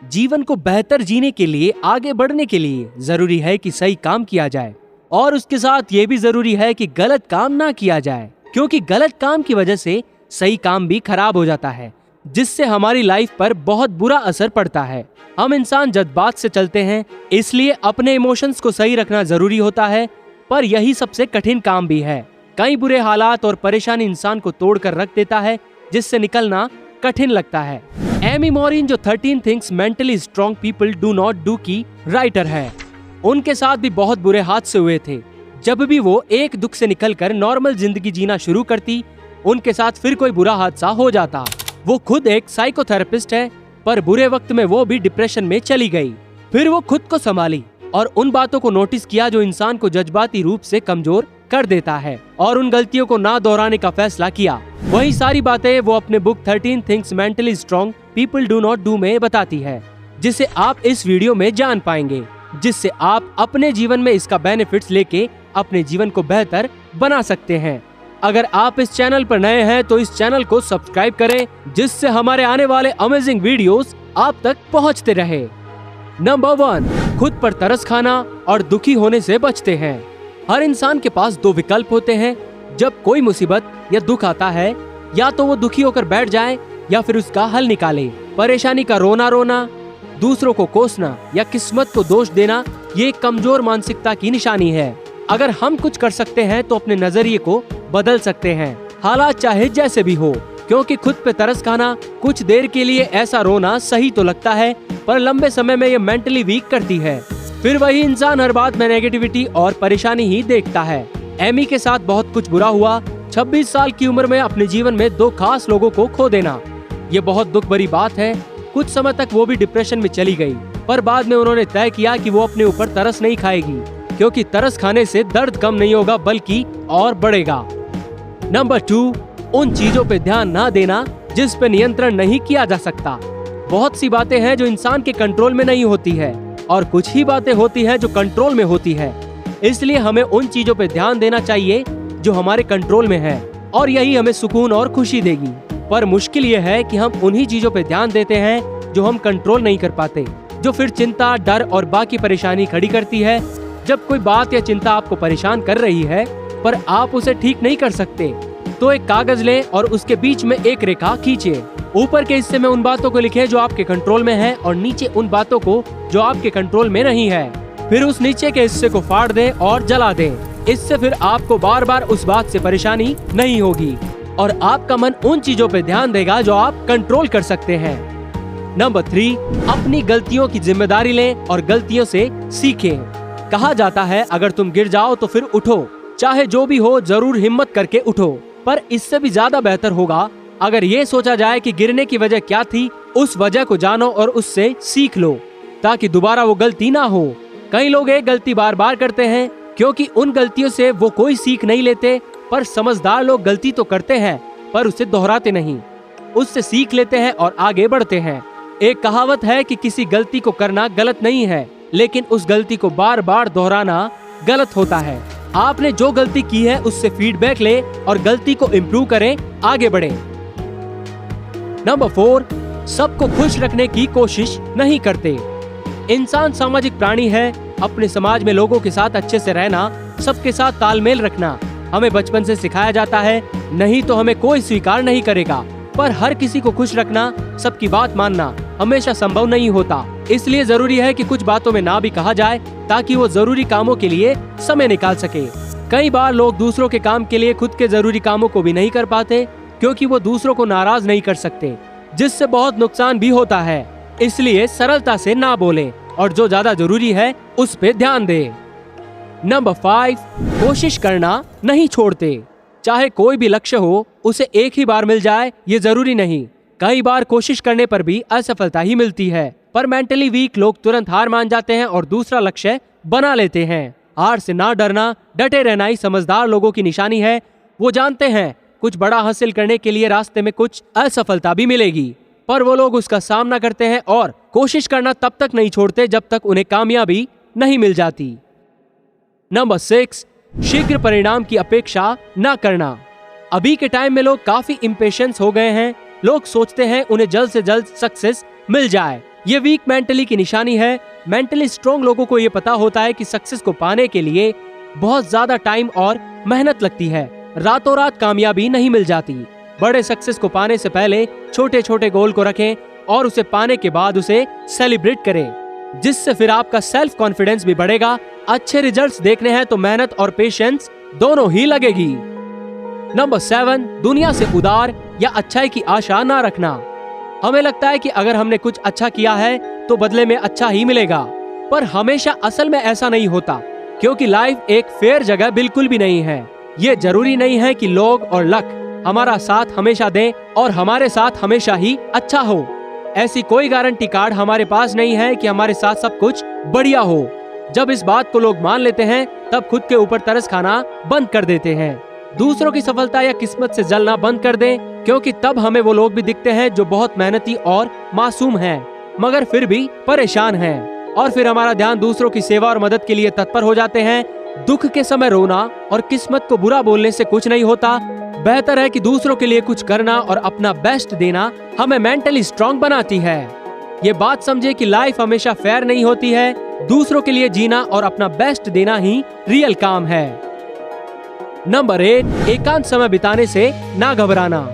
जीवन को बेहतर जीने के लिए, आगे बढ़ने के लिए जरूरी है कि सही काम किया जाए और उसके साथ ये भी जरूरी है कि गलत काम ना किया जाए, क्योंकि गलत काम की वजह से सही काम भी खराब हो जाता है, जिससे हमारी लाइफ पर बहुत बुरा असर पड़ता है। हम इंसान जज्बात से चलते हैं, इसलिए अपने इमोशंस को सही रखना जरूरी होता है, पर यही सबसे कठिन काम भी है। कई बुरे हालात और परेशानी इंसान को तोड़कर रख देता है, जिससे निकलना कठिन लगता है। एमी मॉरिन जो 13 things mentally strong people do not do की राइटर है, उनके साथ भी बहुत बुरे हादसे हुए थे। जब भी वो एक दुख से निकलकर नॉर्मल जिंदगी जीना शुरू करती, उनके साथ फिर कोई बुरा हादसा हो जाता। वो खुद एक साइकोथेरेपिस्ट है, पर बुरे वक्त में वो भी डिप्रेशन में चली गई। फिर वो खुद को संभाली और उन बातों को नोटिस किया जो इंसान को जज्बाती रूप से कमजोर कर देता है, और उन गलतियों को ना दोहराने का फैसला किया। वही सारी बातें वो अपने book 13 things mentally strong people do not do में बताती है, जिसे आप इस वीडियो में जान पाएंगे, जिससे आप अपने जीवन में इसका बेनिफिट्स लेके अपने जीवन को बेहतर बना सकते हैं। अगर आप इस चैनल पर नए हैं तो इस चैनल को सब्सक्राइब करें, जिससे हमारे आने वाले अमेजिंग वीडियोस आप तक पहुंचते रहे। नंबर 1, खुद पर तरस खाना और दुखी होने से बचते हैं। हर इंसान के पास दो विकल्प होते हैं। जब कोई मुसीबत या दुख आता है, या तो वो दुखी होकर बैठ जाए या फिर उसका हल निकाले। परेशानी का रोना, दूसरों को कोसना या किस्मत को दोष देना, ये एक कमजोर मानसिकता की निशानी है। अगर हम कुछ कर सकते हैं तो अपने नजरिए को बदल सकते हैं, हालात चाहे जैसे भी हो, क्योंकि खुद पे तरस खाना, कुछ देर के लिए ऐसा रोना सही तो लगता है, पर लंबे समय में ये मेंटली वीक करती है। फिर वही इंसान हर बात में नेगेटिविटी और परेशानी ही देखता है। एमी के साथ बहुत कुछ बुरा हुआ। 26 साल की उम्र में अपने जीवन में 2 खास लोगों को खो देना, ये बहुत दुख भरी बात है। कुछ समय तक वो भी डिप्रेशन में चली गई, पर बाद में उन्होंने तय किया कि वो अपने ऊपर तरस नहीं खाएगी, क्योंकि तरस खाने से दर्द कम नहीं होगा बल्कि और बढ़ेगा। नंबर 2, उन चीजों पे ध्यान ना देना जिस पे नियंत्रण नहीं किया जा सकता। बहुत सी बातें हैं जो इंसान के कंट्रोल में नहीं होती है, और कुछ ही बातें होती हैं जो कंट्रोल में होती है। इसलिए हमें उन चीजों पे ध्यान देना चाहिए जो हमारे कंट्रोल में है, और यही हमें सुकून और खुशी देगी। पर मुश्किल ये है कि हम उन्हीं चीजों पे ध्यान देते हैं जो हम कंट्रोल नहीं कर पाते, जो फिर चिंता, डर और बाकी परेशानी खड़ी करती है। जब कोई बात या चिंता आपको परेशान कर रही है, पर आप उसे ठीक नहीं कर सकते, तो एक कागज लें और उसके बीच में एक रेखा खींचे। ऊपर के हिस्से में उन बातों को लिखें जो आपके कंट्रोल में है, और नीचे उन बातों को जो आपके कंट्रोल में नहीं है। फिर उस नीचे के हिस्से को फाड़ दें और जला दें। इससे फिर आपको बार बार उस बात से परेशानी नहीं होगी, और आपका मन उन चीजों पे ध्यान देगा जो आप कंट्रोल कर सकते हैं। नंबर 3, अपनी गलतियों की जिम्मेदारी लें और गलतियों से सीखें। कहा जाता है, अगर तुम गिर जाओ तो फिर उठो, चाहे जो भी हो जरूर हिम्मत करके उठो। पर इससे भी ज्यादा बेहतर होगा अगर ये सोचा जाए कि गिरने की वजह क्या थी, उस वजह को जानो और उससे सीख लो, ताकि दोबारा वो गलती ना हो। कई लोग एक गलती बार बार करते हैं क्योंकि उन गलतियों से वो कोई सीख नहीं लेते, पर समझदार लोग गलती तो करते हैं पर उसे दोहराते नहीं, उससे सीख लेते हैं और आगे बढ़ते हैं। एक कहावत है कि किसी गलती को करना गलत नहीं है, लेकिन उस गलती को बार बार दोहराना गलत होता है। आपने जो गलती की है उससे फीडबैक ले और गलती को इम्प्रूव करें, आगे बढ़ें। नंबर 4, सबको खुश रखने की कोशिश नहीं करते। इंसान सामाजिक प्राणी है। अपने समाज में लोगों के साथ अच्छे से रहना, सबके साथ तालमेल रखना हमें बचपन से सिखाया जाता है, नहीं तो हमें कोई स्वीकार नहीं करेगा। पर हर किसी को खुश रखना, सबकी बात मानना हमेशा संभव नहीं होता। इसलिए जरूरी है कि कुछ बातों में ना भी कहा जाए, ताकि वो जरूरी कामों के लिए समय निकाल सके। कई बार लोग दूसरों के काम के लिए खुद के जरूरी कामों को भी नहीं कर पाते, क्योंकि वो दूसरों को नाराज नहीं कर सकते, जिससे बहुत नुकसान भी होता है। इसलिए सरलता से ना बोलें और जो ज्यादा जरूरी है उस पे ध्यान दें। नंबर 5, कोशिश करना नहीं छोड़ते। चाहे कोई भी लक्ष्य हो, उसे एक ही बार मिल जाए ये जरूरी नहीं। कई बार कोशिश करने पर भी असफलता ही मिलती है। पर मेंटली वीक लोग तुरंत हार मान जाते हैं और दूसरा लक्ष्य बना लेते हैं। हार से ना डरना, डटे रहना ही समझदार लोगों की निशानी है। वो जानते हैं कुछ बड़ा हासिल करने के लिए रास्ते में कुछ असफलता भी मिलेगी, पर वो लोग उसका सामना करते हैं और कोशिश करना तब तक नहीं छोड़ते जब तक उन्हें कामयाबी नहीं मिल जाती। नंबर 6, शीघ्र परिणाम की अपेक्षा ना करना। अभी के टाइम में लोग काफी इम्पेशेंस हो गए हैं। लोग सोचते हैं उन्हें जल्द से जल्द सक्सेस मिल जाए, ये वीक मेंटली की निशानी है। मेंटली स्ट्रॉन्ग लोगों को ये पता होता है कि सक्सेस को पाने के लिए बहुत ज्यादा टाइम और मेहनत लगती है। रातों रात कामयाबी नहीं मिल जाती। बड़े सक्सेस को पाने से पहले छोटे छोटे गोल को रखें और उसे पाने के बाद उसे सेलिब्रेट करें, जिससे फिर आपका सेल्फ कॉन्फिडेंस भी बढ़ेगा। अच्छे रिजल्ट्स देखने हैं तो मेहनत और पेशेंस दोनों ही लगेगी। नंबर 7, दुनिया से उदार या अच्छाई की आशा ना रखना। हमें लगता है कि अगर हमने कुछ अच्छा किया है तो बदले में अच्छा ही मिलेगा, पर हमेशा असल में ऐसा नहीं होता, क्योंकि लाइफ एक फेयर जगह बिल्कुल भी नहीं है। ये जरूरी नहीं है कि लोग और लक हमारा साथ हमेशा दें और हमारे साथ हमेशा ही अच्छा हो। ऐसी कोई गारंटी कार्ड हमारे पास नहीं है कि हमारे साथ सब कुछ बढ़िया हो। जब इस बात को लोग मान लेते हैं तब खुद के ऊपर तरस खाना बंद कर देते हैं। दूसरों की सफलता या किस्मत से जलना बंद कर दें, क्योंकि तब हमें वो लोग भी दिखते हैं जो बहुत मेहनती और मासूम हैं, मगर फिर भी परेशान हैं, और फिर हमारा ध्यान दूसरों की सेवा और मदद के लिए तत्पर हो जाते हैं। दुख के समय रोना और किस्मत को बुरा बोलने से कुछ नहीं होता। बेहतर है कि दूसरों के लिए कुछ करना और अपना बेस्ट देना हमें मेंटली स्ट्रांग बनाती है। ये बात समझे कि लाइफ हमेशा फेयर नहीं होती है। दूसरों के लिए जीना और अपना बेस्ट देना ही रियल काम है। नंबर 8, एकांत समय बिताने से ना घबराना।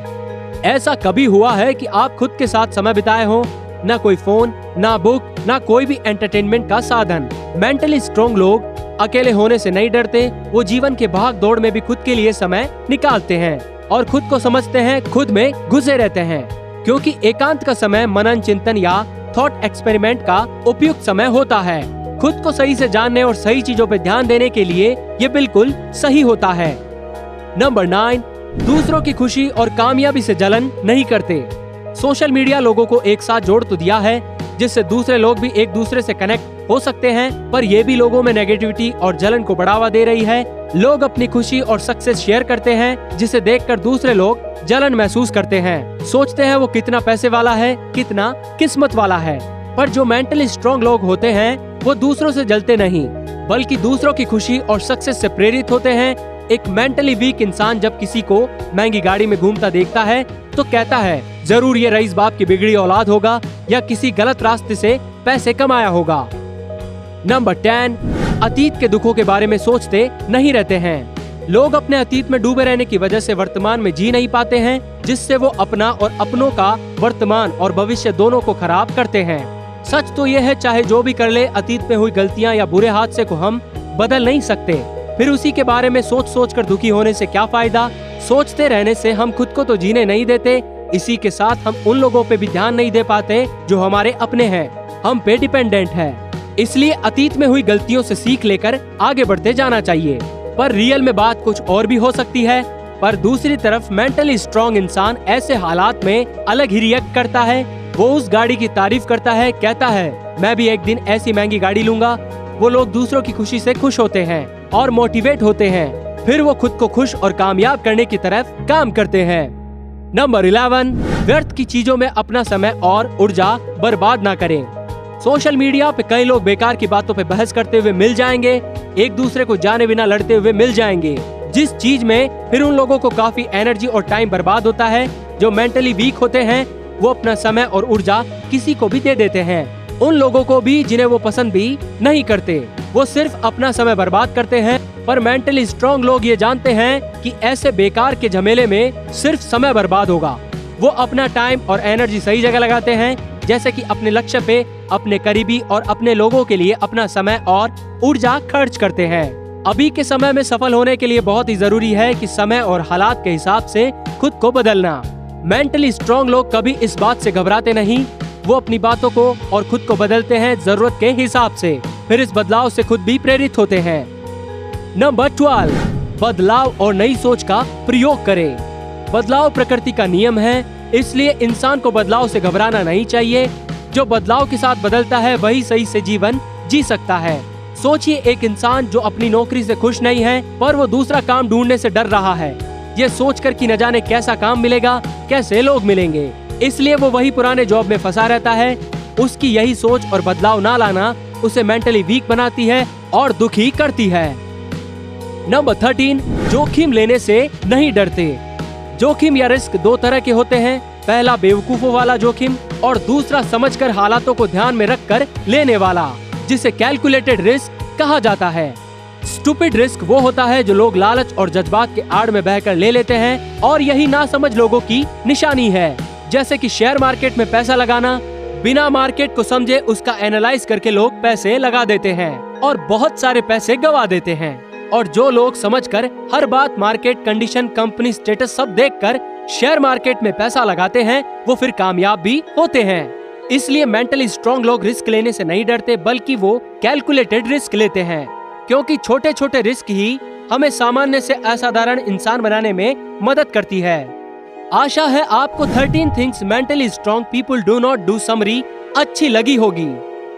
ऐसा कभी हुआ है कि आप खुद के साथ समय बिताए हो? ना कोई फोन, ना बुक, ना कोई भी एंटरटेनमेंट का साधन। मेंटली स्ट्रांग लोग अकेले होने से नहीं डरते। वो जीवन के भाग दौड़ में भी खुद के लिए समय निकालते हैं और खुद को समझते हैं, खुद में घुसे रहते हैं, क्योंकि एकांत का समय मनन चिंतन या थॉट एक्सपेरिमेंट का उपयुक्त समय होता है। खुद को सही से जानने और सही चीजों पर ध्यान देने के लिए ये बिल्कुल सही होता है। नंबर 9, दूसरों की खुशी और कामयाबी से जलन नहीं करते। सोशल मीडिया लोगों को एक साथ जोड़ तो दिया है, जिससे दूसरे लोग भी एक दूसरे से कनेक्ट हो सकते हैं, पर ये भी लोगों में नेगेटिविटी और जलन को बढ़ावा दे रही है। लोग अपनी खुशी और सक्सेस शेयर करते हैं, जिसे देखकर दूसरे लोग जलन महसूस करते हैं। सोचते हैं वो कितना पैसे वाला है, कितना किस्मत वाला है। पर जो मेंटली स्ट्रांग लोग होते हैं वो दूसरों से जलते नहीं, बल्कि दूसरों की खुशी और सक्सेस से प्रेरित होते हैं। एक मेंटली वीक इंसान जब किसी को महंगी गाड़ी में घूमता देखता है तो कहता है, जरूर ये रईस बाप की बिगड़ी औलाद होगा या किसी गलत रास्ते से पैसे कमाया होगा। नंबर 10, अतीत के दुखों के बारे में सोचते नहीं रहते हैं। लोग अपने अतीत में डूबे रहने की वजह से वर्तमान में जी नहीं पाते हैं, जिससे वो अपना और अपनों का वर्तमान और भविष्य दोनों को खराब करते हैं। सच तो ये है, चाहे जो भी कर ले, अतीत में हुई गलतियां या बुरे हादसे को हम बदल नहीं सकते। फिर उसी के बारे में सोच सोच कर दुखी होने से क्या फायदा। सोचते रहने से हम खुद को तो जीने नहीं देते, इसी के साथ हम उन लोगों पे भी ध्यान नहीं दे पाते जो हमारे अपने हैं, हम पे डिपेंडेंट हैं। इसलिए अतीत में हुई गलतियों से सीख लेकर आगे बढ़ते जाना चाहिए। पर रियल में बात कुछ और भी हो सकती है। पर दूसरी तरफ मेंटली स्ट्रांग इंसान ऐसे हालात में अलग ही रिएक्ट करता है। वो उस गाड़ी की तारीफ करता है, कहता है मैं भी एक दिन ऐसी महंगी गाड़ी लूंगा। वो लोग दूसरों की खुशी से खुश होते हैं और मोटिवेट होते हैं। फिर वो खुद को खुश और कामयाब करने की तरफ काम करते हैं। नंबर 11, व्यर्थ की चीजों में अपना समय और ऊर्जा बर्बाद ना करें। सोशल मीडिया पे कई लोग बेकार की बातों पे बहस करते हुए मिल जाएंगे, एक दूसरे को जाने बिना लड़ते हुए मिल जाएंगे, जिस चीज में फिर उन लोगों को काफी एनर्जी और टाइम बर्बाद होता है। जो मेंटली वीक होते हैं वो अपना समय और ऊर्जा किसी को भी दे देते हैं, उन लोगों को भी जिन्हें वो पसंद भी नहीं करते। वो सिर्फ अपना समय बर्बाद करते हैं। पर मेंटली स्ट्रांग लोग ये जानते हैं कि ऐसे बेकार के झमेले में सिर्फ समय बर्बाद होगा। वो अपना टाइम और एनर्जी सही जगह लगाते हैं, जैसे कि अपने लक्ष्य पे, अपने करीबी और अपने लोगों के लिए अपना समय और ऊर्जा खर्च करते हैं। अभी के समय में सफल होने के लिए बहुत ही जरूरी है कि समय और हालात के हिसाब से खुद को बदलना। मेंटली स्ट्रांग लोग कभी इस बात से घबराते नहीं। वो अपनी बातों को और खुद को बदलते हैं जरूरत के हिसाब से। फिर इस बदलाव से खुद भी प्रेरित होते हैं। नंबर 12, बदलाव और नई सोच का प्रयोग करें। बदलाव प्रकृति का नियम है, इसलिए इंसान को बदलाव से घबराना नहीं चाहिए। जो बदलाव के साथ बदलता है वही सही से जीवन जी सकता है। सोचिए, एक इंसान जो अपनी नौकरी से खुश नहीं है पर वो दूसरा काम ढूंढने से डर रहा है, ये सोचकर कि न जाने कैसा काम मिलेगा, कैसे लोग मिलेंगे, इसलिए वो वही पुराने जॉब में फंसा रहता है। उसकी यही सोच और बदलाव ना लाना उसे मेंटली वीक बनाती है और दुखी करती है। नंबर 13, जोखिम लेने से नहीं डरते। जोखिम या रिस्क दो तरह के होते हैं। पहला बेवकूफों वाला जोखिम और दूसरा समझकर हालातों को ध्यान में रखकर लेने वाला, जिसे कैलकुलेटेड रिस्क कहा जाता है। स्टूपिड रिस्क वो होता है जो लोग लालच और जज्बात के आड़ में बहकर ले लेते हैं और यही नासमझ लोगों की निशानी है। जैसे कि शेयर मार्केट में पैसा लगाना, बिना मार्केट को समझे उसका एनालाइज करके लोग पैसे लगा देते हैं और बहुत सारे पैसे गवा देते हैं। और जो लोग समझकर हर बात मार्केट कंडीशन, कंपनी स्टेटस सब देखकर शेयर मार्केट में पैसा लगाते हैं, वो फिर कामयाब भी होते हैं। इसलिए मेंटली स्ट्रांग लोग रिस्क लेने से नहीं डरते, बल्कि वो कैलकुलेटेड रिस्क लेते हैं, क्योंकि छोटे छोटे रिस्क ही हमें सामान्य से असाधारण इंसान बनाने में मदद करती है। आशा है आपको 13 things mentally strong people do not do summary अच्छी लगी होगी।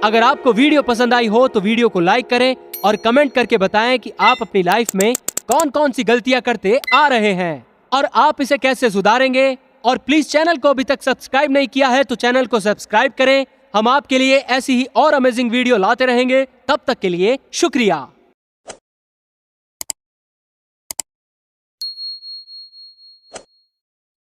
अगर आपको वीडियो पसंद आई हो तो वीडियो को लाइक करें और कमेंट करके बताएं कि आप अपनी लाइफ में कौन कौन सी गलतियां करते आ रहे हैं और आप इसे कैसे सुधारेंगे। और प्लीज चैनल को अभी तक सब्सक्राइब नहीं किया है तो चैनल को सब्सक्राइब करें। हम आपके लिए ऐसी ही और अमेजिंग वीडियो लाते रहेंगे। तब तक के लिए शुक्रिया।